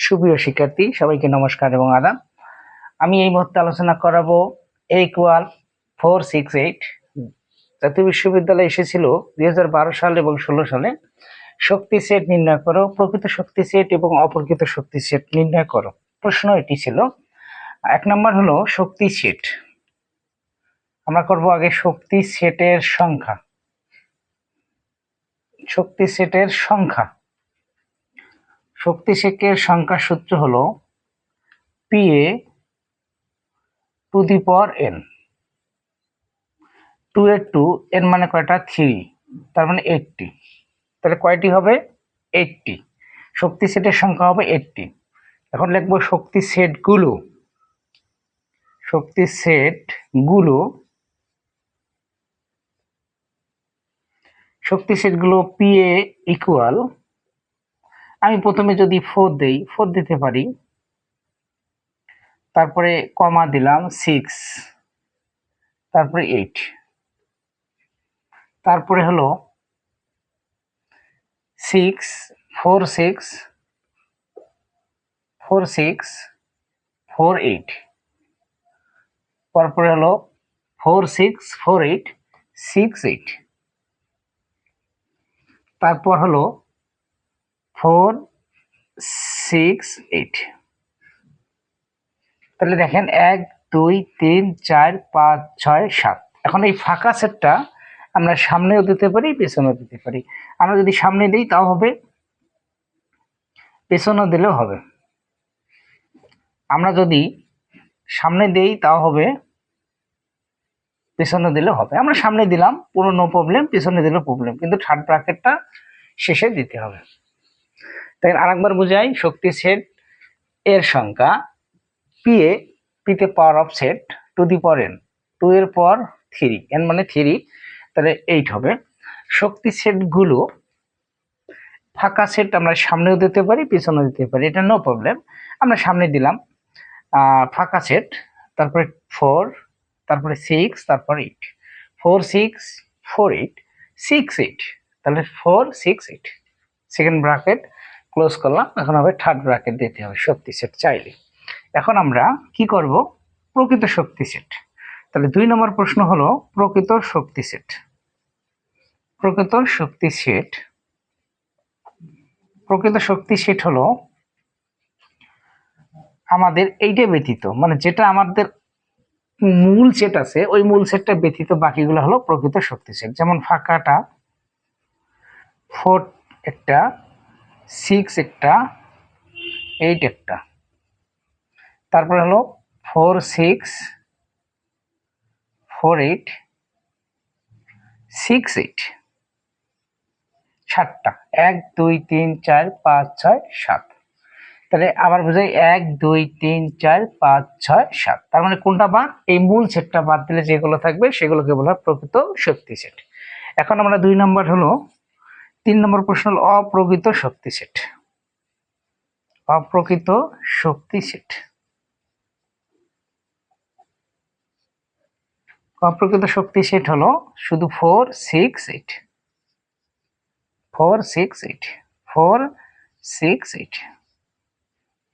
সুপ্রিয় শিক্ষার্থী সবাইকে নমস্কার এবং আদাব। আমি এই মুহূর্তে আলোচনা করাবো A=468। জাতীয় বিশ্ববিদ্যালয়ে এসেছিল 2012 সাল এবং 16 সালে। শক্তি সেট নির্ণয় করো, প্রকৃত শক্তি সেট এবং অপ্রকৃত শক্তি সেট নির্ণয় করো। প্রশ্ন এটি ছিল। 1 নম্বর হলো শক্তি সেট। আমরা করব আগে শক্তি সেটের সংখ্যা। শক্তি সেটের সংখ্যা সংখ্যার সূত্র হলো PA⁴n। 2 এর 2, n মানে কয়টা? 3, তার মানে 80। তাহলে কয়টি হবে? 80। শক্তি সেটের সংখ্যা হবে 80। এখন লিখব শক্তি সেটগুলো। PA ইকুয়াল, আমি প্রথমে যদি 4 দেই, 4 দিতে পারি, তারপরে কমা দিলাম 6, তারপরে 8, তারপরে হলো 6 4 6 4 6 4 8, তারপরে হলো 4 6 4 8 6 8, তারপর হলো 4 6 8। তাহলে দেখেন 1 2 3 4 5 6 7। এখন এই ফাঁকা সেটটা আমরা সামনেও দিতে পারি, পেছনেও দিতে পারি। আমরা যদি সামনে দিই তাও হবে, পেছনেও দিলেও হবে। আমরা যদি সামনে দেই তাও হবে, পেছনে দিলেও হবে। আমরা সামনে দিলাম, পুরো নো প্রবলেম, পেছনে দিলেও প্রবলেম, কিন্তু থার্ড ব্র্যাকেটটা শেষে দিতে হবে। তাই আরেকবার বুঝাই, শক্তি সেট এর সংখ্যা PA, পিতে power of set, to the power n, 2 এর পর 3, n মানে 3, তাহলে 8 হবে। শক্তি সেটগুলো ফাঁকা সেট আমরা সামনেও দিতে পারি, পিছনেও দিতে পারি, এটা নো প্রবলেম। আমরা সামনে দিলাম ফাঁকা সেট, তারপরে 4, তারপরে 6, তারপর 8, 4 6 4 8 6 8, তাহলে 4 6 8, সেকেন্ড ব্র্যাকেট ক্লোজ করলাম। এখন হবে থার্ড ব্র্যাকেট দিতে হবে শক্তি সেট চাইলে। এখন আমরা কি করব? প্রকৃত শক্তি সেট। তাহলে 2 নম্বর প্রশ্ন হলো প্রকৃত শক্তি সেট। প্রকৃত শক্তি সেট হলো আমাদের এইটা ব্যতীত, মানে যেটা আমাদের মূল সেট আছে ওই মূল সেটটা ব্যতীত বাকিগুলো হলো প্রকৃত শক্তি সেট। যেমন ফাঁকাটা 4 একটা, 6 একটা, 8 একটা, তারপর হলো 4 6 4 8 6 8, 7টা, 1 2 3 4 5 6 7। তাহলে আবার বোঝাই 1 2 3 4 5 6 7, তার মানে কোনটা বাদ? এই মূল সেটটা বাদ দিলে যেগুলো থাকবে সেগুলোকে বলা হয় প্রকৃত শক্তি সেট। এখন আমরা 2 নম্বর হলো 3 নম্বর প্রশ্ন হলো অপ্রকৃত শক্তি সেট। অপ্রকৃত শক্তি সেট। অপ্রকৃত শক্তি সেট হলো শুধু 4 6 8, 4 6 8 4 6 8।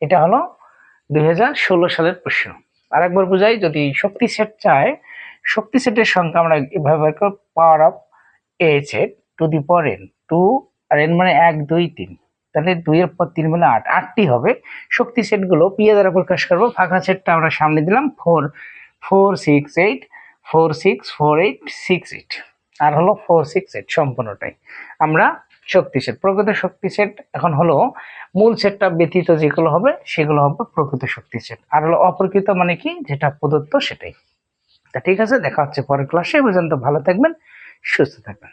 এটা হলো 2016 সালের প্রশ্ন। আরেকবার বুঝাই, যদি শক্তি সেট চায়, শক্তি সেটের সংখ্যা আমরা এভাবে power of a set to the power n, 2 আর n মানে 1 2 3, তাহলে 2 এর পর 3 মানে 8, 8টি হবে। শক্তি সেটগুলো PA দ্বারা প্রকাশ করব। ফাঁকা সেটটা আমরা সামনে দিলাম 4 4 6 8 4 6 4 8 6 8, আর হলো 4 6 8 সম্পূর্ণটাই আমরা শক্তি সেট। প্রকৃত শক্তি সেট এখন হলো মূল সেটটা ব্যতীত যেগুলো হবে সেগুলো হবে প্রকৃত শক্তি সেট। আর হলো অপ্রকৃত মানে কি? যেটা প্রদত্ত সেটাই। তা ঠিক আছে, দেখা হচ্ছে পরের ক্লাসে। পর্যন্ত ভালো থাকবেন, সুস্থ থাকবেন।